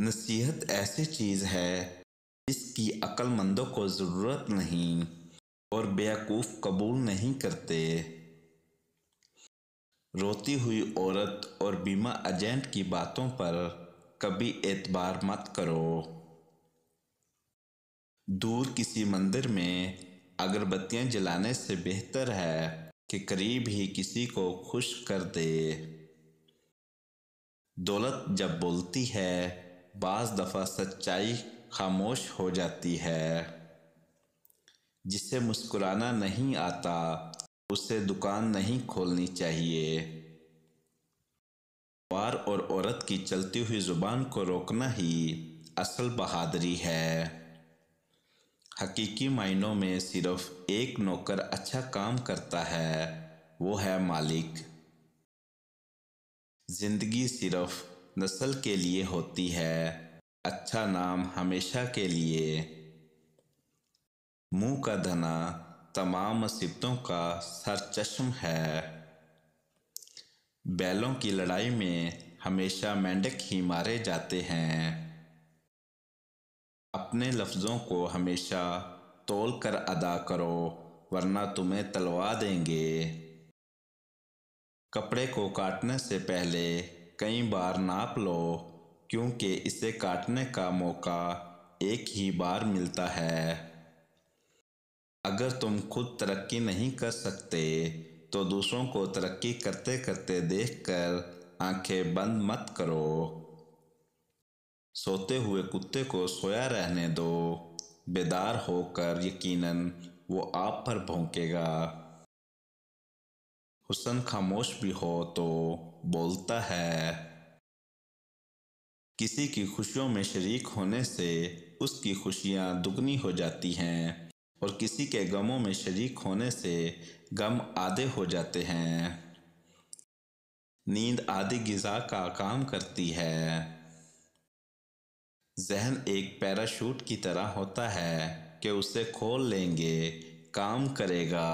नसीहत ऐसी चीज़ है जिसकी अक्लमंदों को ज़रूरत नहीं और बेवकूफ़ कबूल नहीं करते। रोती हुई औरत और बीमा एजेंट की बातों पर कभी एतबार मत करो। दूर किसी मंदिर में अगरबत्तियां जलाने से बेहतर है कि करीब ही किसी को खुश कर दे। दौलत जब बोलती है, बाज़ दफ़ा सच्चाई खामोश हो जाती है। जिसे मुस्कुराना नहीं आता उसे दुकान नहीं खोलनी चाहिए। वार और औरत की चलती हुई जुबान को रोकना ही असल बहादुरी है। हकीकी मायनों में सिर्फ एक नौकर अच्छा काम करता है, वो है मालिक। जिंदगी सिर्फ नस्ल के लिए होती है, अच्छा नाम हमेशा के लिए। मुंह का धना तमाम मुसीबतों का सरचश्म है। बैलों की लड़ाई में हमेशा मेंढक ही मारे जाते हैं। अपने लफ्ज़ों को हमेशा तौल कर अदा करो, वरना तुम्हें तलवा देंगे। कपड़े को काटने से पहले कई बार नाप लो, क्योंकि इसे काटने का मौका एक ही बार मिलता है। अगर तुम खुद तरक्की नहीं कर सकते तो दूसरों को तरक्की करते करते देखकर आंखें बंद मत करो। सोते हुए कुत्ते को सोया रहने दो, बेदार होकर यकीनन वो आप पर भौंकेगा। हुस्न खामोश भी हो तो बोलता है। किसी की खुशियों में शरीक होने से उसकी खुशियाँ दुगनी हो जाती हैं और किसी के गमों में शरीक होने से गम आधे हो जाते हैं। नींद आधी ग़िज़ा का काम करती है। ज़हन एक पैराशूट की तरह होता है कि उसे खोल लेंगे काम करेगा।